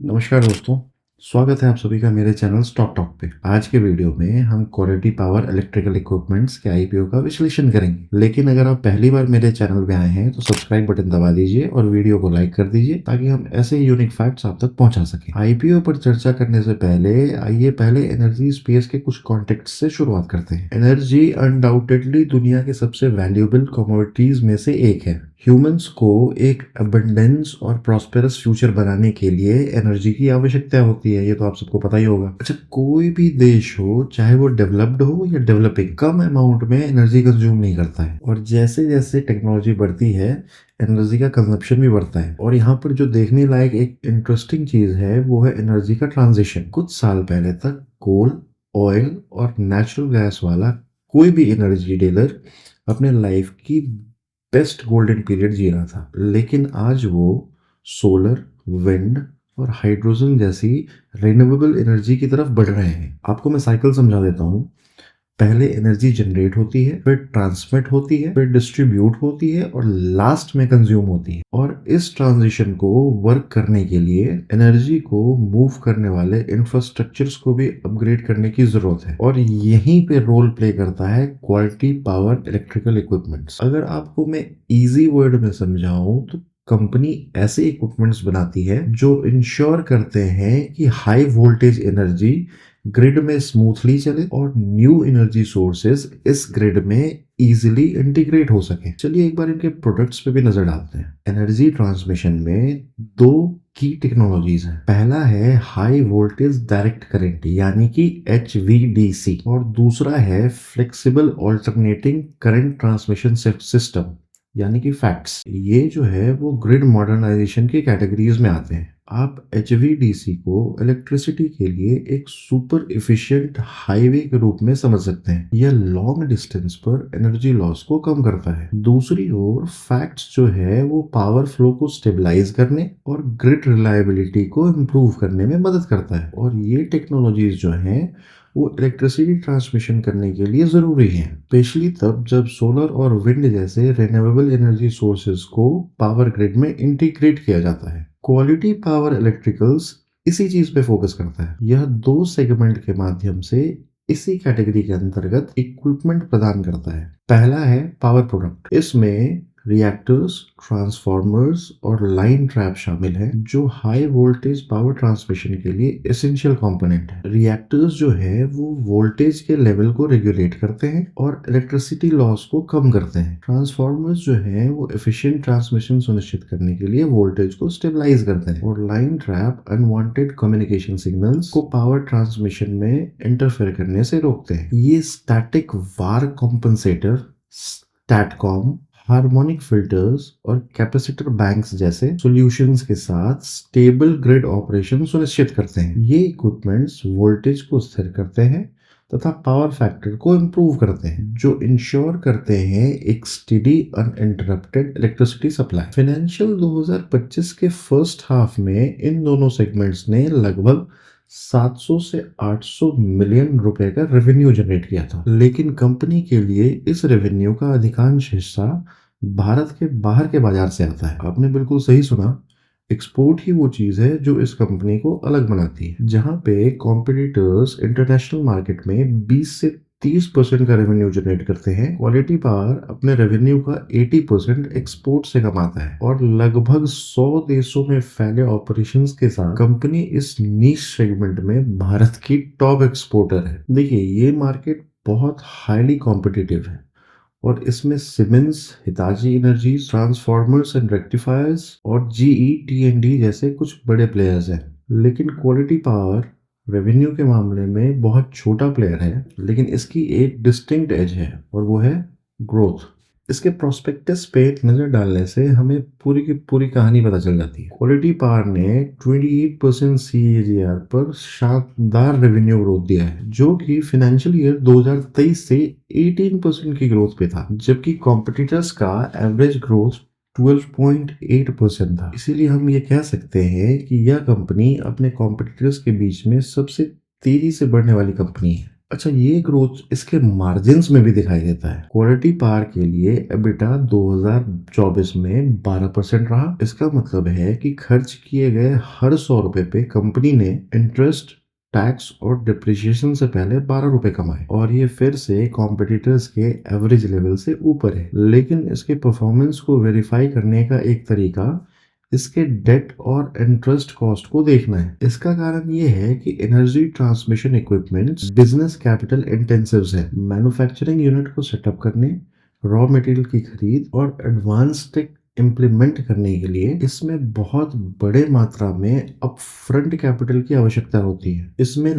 नमस्कार दोस्तों। स्वागत है आप सभी का मेरे चैनल स्टॉक टॉक पे। आज के वीडियो में हम क्वालिटी पावर इलेक्ट्रिकल इक्विपमेंट्स के आईपीओ का विश्लेषण करेंगे। लेकिन अगर आप पहली बार मेरे चैनल पे आए हैं तो सब्सक्राइब बटन दबा दीजिए और वीडियो को लाइक कर दीजिए ताकि हम ऐसे ही यूनिक फैक्ट्स आप तक पहुंचा सकें। आईपीओ पर चर्चा करने से पहले आइए पहले एनर्जी स्पेस के कुछ कॉन्टेक्स्ट से शुरुआत करते हैं। एनर्जी अनडाउटेडली दुनिया के सबसे वैल्यूएबल कमोडिटीज में से एक है। ह्यूमंस को एक अबंडेंस और प्रॉस्पेरस फ्यूचर बनाने के लिए एनर्जी की आवश्यकता होती है, ये तो आप सबको पता ही होगा। अच्छा, कोई भी देश हो, चाहे वो डेवलप्ड हो या डेवलपिंग, कम अमाउंट में एनर्जी कंज्यूम नहीं करता है। और जैसे जैसे टेक्नोलॉजी बढ़ती है एनर्जी का कंजप्शन भी बढ़ता है। और यहाँ पर जो देखने लायक एक इंटरेस्टिंग चीज है वो है एनर्जी का ट्रांजिशन। कुछ साल पहले तक कोल, ऑयल और नेचुरल गैस वाला कोई भी एनर्जी डीलर अपने लाइफ की बेस्ट गोल्डन पीरियड जी रहा था, लेकिन आज वो सोलर, विंड और हाइड्रोजन जैसी रिन्यूएबल एनर्जी की तरफ बढ़ रहे हैं। आपको मैं साइकिल समझा देता हूँ। पहले एनर्जी जनरेट होती है, फिर ट्रांसमिट होती है, फिर डिस्ट्रीब्यूट होती है और लास्ट में कंज्यूम होती है। और इस ट्रांजिशन को वर्क करने के लिए एनर्जी को मूव करने वाले इंफ्रास्ट्रक्चर्स को भी अपग्रेड करने की जरूरत है। और यहीं पे रोल प्ले करता है क्वालिटी पावर इलेक्ट्रिकल इक्विपमेंट्स। अगर आपको मैं इजी वर्ड में समझाऊं तो कंपनी ऐसे इक्विपमेंट्स बनाती है जो इंश्योर करते हैं कि हाई वोल्टेज एनर्जी ग्रिड में स्मूथली चले और न्यू एनर्जी सोर्सेज इस ग्रिड में इजीली इंटीग्रेट हो सके। चलिए एक बार इनके प्रोडक्ट्स पे भी नजर डालते हैं। एनर्जी ट्रांसमिशन में दो की टेक्नोलॉजीज हैं। पहला है हाई वोल्टेज डायरेक्ट करंट यानी कि HVDC और दूसरा है flexible alternating current transmission system यानी कि फैक्ट्स। ये जो है वो ग्रिड मॉडर्नाइजेशन की कैटेगरीज में आते हैं। आप HVDC को इलेक्ट्रिसिटी के लिए एक सुपर इफिशिएंट हाईवे के रूप में समझ सकते हैं। यह लॉन्ग डिस्टेंस पर एनर्जी लॉस को कम करता है। दूसरी ओर फैक्ट्स जो है वो पावर फ्लो को स्टेबलाइज करने और ग्रिड रिलायबिलिटी को इम्प्रूव करने में मदद करता है। और ये टेक्नोलॉजीज जो हैं वो इलेक्ट्रिसिटी ट्रांसमिशन करने के लिए जरूरी है, स्पेशली तब जब सोलर और विंड जैसे रिन्यूएबल एनर्जी सोर्सेज को पावर ग्रिड में इंटीग्रेट किया जाता है। क्वालिटी पावर इलेक्ट्रिकल्स इसी चीज पे फोकस करता है। यह दो सेगमेंट के माध्यम से इसी कैटेगरी के अंतर्गत इक्विपमेंट प्रदान करता है। पहला है पावर प्रोडक्ट। इसमें रिएक्टर्स, ट्रांसफॉर्मर्स और लाइन ट्रैप शामिल हैं जो हाई वोल्टेज पावर ट्रांसमिशन के लिए एसेंशियल कंपोनेंट है। रिएक्टर्स जो है वो वोल्टेज के लेवल को रेगुलेट करते हैं और इलेक्ट्रिसिटी लॉस को कम करते हैं। ट्रांसफॉर्मर्स जो है वो एफिशिएंट ट्रांसमिशन सुनिश्चित करने के लिए वोल्टेज को स्टेबलाइज करते हैं। और line trap unwanted communication signals को पावर ट्रांसमिशन में इंटरफेयर करने से रोकते हैं। ये स्टैटिक वार कॉम्पनसेटर, स्टैटकॉम, हार्मोनिक फिल्टर्स और कैपेसिटर बैंक्स जैसे सॉल्यूशंस के साथ स्टेबल ग्रिड ऑपरेशन सुनिश्चित करते हैं। ये इक्विपमेंट्स वोल्टेज को स्थिर करते हैं तथा पावर फैक्टर को इम्प्रूव करते हैं, जो इंश्योर करते हैं एक steady uninterrupted electricity supply. Financial 2025 के फर्स्ट हाफ में इन दोनों सेगमेंट्स ने लगभग 700 से 800 मिलियन रुपए का रेवेन्यू जनरेट किया था। लेकिन कंपनी के लिए इस रेवेन्यू का अधिकांश हिस्सा भारत के बाहर के बाजार से आता है। आपने बिल्कुल सही सुना, एक्सपोर्ट ही वो चीज है जो इस कंपनी को अलग बनाती है। जहां पे कॉम्पिटिटर्स इंटरनेशनल मार्केट में 20 से 30% का रेवेन्यू जनरेट करते हैं, क्वालिटी पावर अपने रेवेन्यू का 80% एक्सपोर्ट से कमाता है। और लगभग 100 देशों में फैले ऑपरेशंस के साथ कंपनी इस नीश सेगमेंट में भारत की टॉप एक्सपोर्टर है। देखिए, ये मार्केट बहुत हाईली कॉम्पिटिटिव है और इसमें Siemens, Hitachi energies, transformers and rectifiers और GE T&D जैसे कुछ बड़े प्लेयर्स हैं। लेकिन क्वालिटी पावर रेवेन्यू के मामले में बहुत छोटा प्लेयर है, लेकिन इसकी एक डिस्टिंक्ट एज है और वो है ग्रोथ। इसके प्रोस्पेक्टस पे एक नजर डालने से हमें पूरी की पूरी कहानी पता चल जाती है। क्वालिटी पावर ने 28% CAGR पर शानदार रेवेन्यू ग्रोथ दिया है, जो कि फाइनेंशियल ईयर 2023 से 18% की ग्रोथ पे था, जबकि कॉम्पिटिटर्स का एवरेज ग्रोथ 12.8% था। इसीलिए हम ये कह सकते हैं कि यह कंपनी अपने कॉम्पिटिटर्स के बीच में सबसे तेजी से बढ़ने वाली कंपनी है। अच्छा, ये ग्रोथ इसके मार्जिन्स में भी दिखाई देता है। क्वालिटी पावर के लिए एबिटा 2024 में 12% रहा। इसका मतलब है कि खर्च किए गए हर 100 रुपए पे कंपनी ने इंटरेस्ट, टैक्स और डिप्रिसिएशन से पहले 12 रुपए कमाए, और ये फिर से कॉम्पिटिटर्स के एवरेज लेवल से ऊपर है। लेकिन इसके परफॉर्मेंस को वेरीफाई करने का एक तरीका इसके डेट और इंटरेस्ट कॉस्ट को देखना है। इसका कारण ये है कि energy transmission equipments business capital intensive है। मैन्युफैक्चरिंग यूनिट को सेटअप करने, रॉ मटेरियल की खरीद और एडवांस टेक इम्प्लीमेंट करने के लिए इसमें बहुत बड़े मात्रा में अपफ्रंट कैपिटल की आवश्यकता होती है। इसमें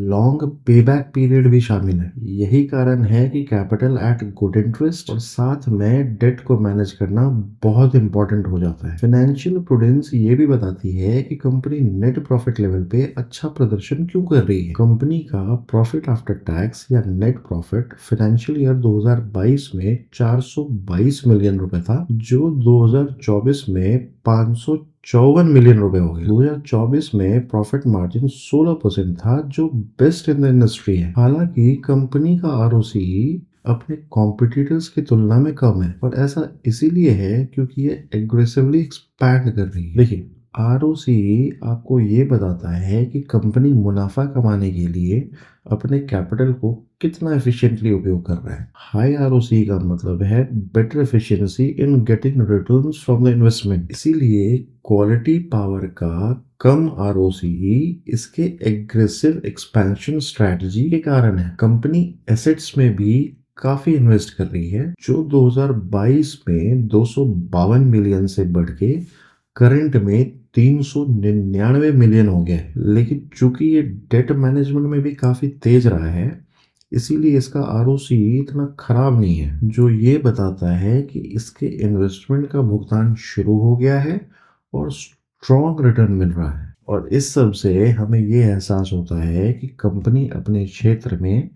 लॉन्ग पेबैक पीरियड भी शामिल है। यही कारण है कि कैपिटल एट गुड इंटरेस्ट और साथ में डेट को मैनेज करना बहुत इंपॉर्टेंट हो जाता है। फाइनेंशियल प्रूडेंस ये भी बताती है कि कंपनी नेट प्रॉफिट लेवल पे अच्छा प्रदर्शन क्यों कर रही है। कंपनी का प्रॉफिट आफ्टर टैक्स या नेट प्रॉफिट फाइनेंशियल ईयर 2022 में 422 मिलियन रुपए था, जो 2024 में 554 मिलियन रुपए हो गए। 2024 में प्रॉफिट मार्जिन 16% था, जो बेस्ट इन द इंडस्ट्री है। हालांकि कंपनी का आरओसीई अपने कॉम्पिटिटर्स की तुलना में कम है, और ऐसा इसीलिए है क्योंकि ये एग्रेसिवली एक्सपैंड कर रही है। देखिए, आरओसीई आपको ये बताता है कि कंपनी मुनाफा कमाने के लिए अपने कैपिटल को कितना एफिशिएंटली उपयोग कर रहा है। हाई आरओसीई का मतलब है better efficiency in getting returns from the investment. इसीलिए क्वालिटी पावर का कम आरओसीई इसके एग्रेसिव एक्सपेंशन स्ट्रेटजी के कारण है। कंपनी एसेट्स में भी काफी इन्वेस्ट कर रही है, जो 2022 में 252 मिलियन से बढ़ के करंट में 399 मिलियन हो गया है। लेकिन चूंकि ये डेट मैनेजमेंट में भी काफी तेज रहा है, इसीलिए इसका आरओसीई इतना खराब नहीं है, जो ये बताता है कि इसके इन्वेस्टमेंट का भुगतान शुरू हो गया है और स्ट्रॉन्ग रिटर्न मिल रहा है। और इस सब से हमें ये एहसास होता है कि कंपनी अपने क्षेत्र में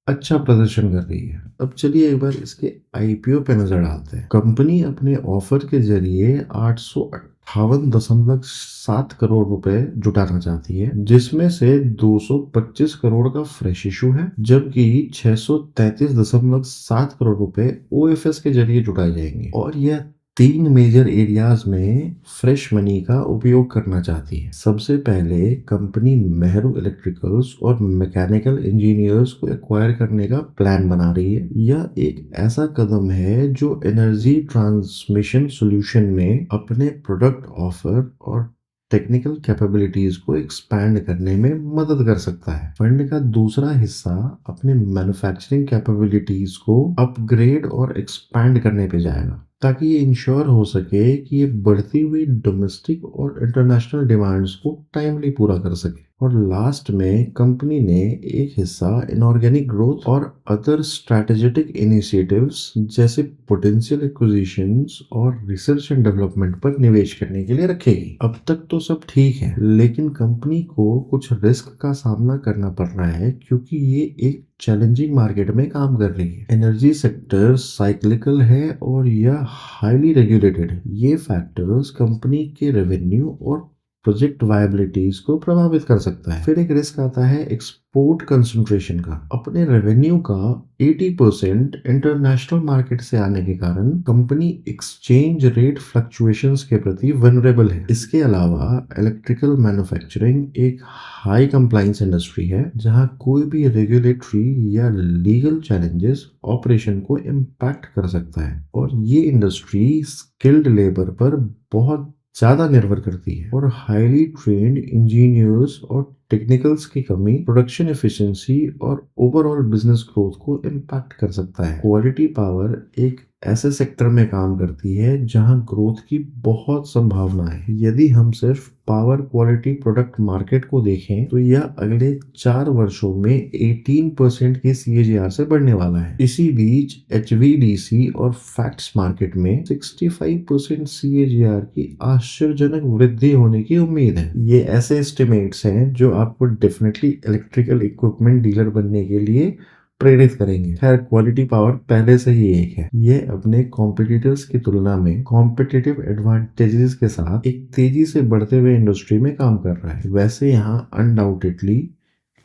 अच्छा प्रदर्शन कर रही है। अब चलिए एक बार इसके आईपीओ पे नजर डालते हैं। कंपनी अपने ऑफर के जरिए 858.7 करोड़ रुपए जुटाना चाहती है, जिसमें से 225 करोड़ का फ्रेश इशू है, जबकि 633.7 करोड़ रुपए ओएफएस के जरिए जुटाए जाएंगे। और यह 3 मेजर एरियाज में फ्रेश मनी का उपयोग करना चाहती है। सबसे पहले कंपनी मेहरू इलेक्ट्रिकल्स और मैकेनिकल इंजीनियर्स को एक्वायर करने का प्लान बना रही है। यह एक ऐसा कदम है जो एनर्जी ट्रांसमिशन सॉल्यूशन में अपने प्रोडक्ट ऑफर और टेक्निकल कैपेबिलिटीज को एक्सपैंड करने में मदद कर सकता है। फंड का दूसरा हिस्सा अपने मैन्युफैक्चरिंग कैपेबिलिटीज को अपग्रेड और एक्सपैंड करने पे जाएगा, ताकि ये इंश्योर हो सके कि ये बढ़ती हुई डोमेस्टिक और इंटरनेशनल डिमांड्स को टाइमली पूरा कर सके। और लास्ट में कंपनी ने एक हिस्सा इनऑर्गेनिक ग्रोथ और अदर स्ट्रैटेजिक इनिशिएटिव्स जैसे पोटेंशियल एक्विजिशंस और रिसर्च एंड डेवलपमेंट पर निवेश करने के लिए रखेगी। अब तक तो सब ठीक है, लेकिन कंपनी को कुछ रिस्क का सामना करना पड़ रहा है, क्योंकि ये एक चैलेंजिंग मार्केट में काम कर रही है। एनर्जी सेक्टर साइक्लिकल है और यह हाईली रेगुलेटेड है। ये फैक्टर्स कंपनी के रेवेन्यू और प्रोजेक्ट वायबिलिटीज को प्रभावित कर सकता है। फिर एक रिस्क आता है एक्सपोर्ट कंसंट्रेशन का। अपने रेवेन्यू का 80% इंटरनेशनल मार्केट से आने के कारण कंपनी एक्सचेंज रेट फ्लक्चुएशंस के प्रति वनरेबल है। इसके अलावा इलेक्ट्रिकल मैन्युफैक्चरिंग एक हाई कंप्लायंस इंडस्ट्री है, जहां कोई भी रेगुलेटरी या लीगल चैलेंजेस ऑपरेशन को इम्पैक्ट कर सकता है। और ये इंडस्ट्री स्किल्ड लेबर पर बहुत ज्यादा निर्भर करती है, और हाईली ट्रेन्ड इंजीनियर्स और टेक्निकल्स की कमी प्रोडक्शन एफिशिएंसी और ओवरऑल बिजनेस ग्रोथ को इम्पैक्ट कर सकता है। क्वालिटी पावर एक ऐसे सेक्टर में काम करती है जहां ग्रोथ की बहुत संभावना है। यदि हम सिर्फ पावर क्वालिटी प्रोडक्ट मार्केट को देखें तो यह अगले 4 वर्षों में 18% की CAGR से बढ़ने वाला है। इसी बीच HVDC और फैक्ट्स मार्केट में 65% CAGR की आश्चर्यजनक वृद्धि होने की उम्मीद है। ये ऐसे एस्टिमेट्स हैं जो आपको डेफिनेटली इलेक्ट्रिकल इक्विपमेंट डीलर बनने के लिए प्रेरित करेंगे। खैर, क्वालिटी पावर पहले से ही एक है। ये अपने कॉम्पिटिटर्स की तुलना में कॉम्पिटिटिव एडवांटेजेस के साथ एक तेजी से बढ़ते हुए इंडस्ट्री में काम कर रहा है। वैसे यहाँ अनडाउटेडली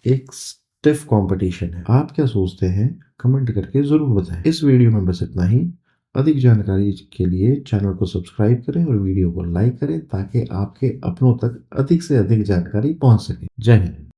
एक स्टिफ कंपटीशन है। आप क्या सोचते हैं कमेंट करके जरूर बताएं। इस वीडियो में बस इतना ही। अधिक जानकारी के लिए चैनल को सब्सक्राइब करें और वीडियो को लाइक करें ताकि आपके अपनों तक अधिक से अधिक जानकारी पहुंच सके। जय हिंद।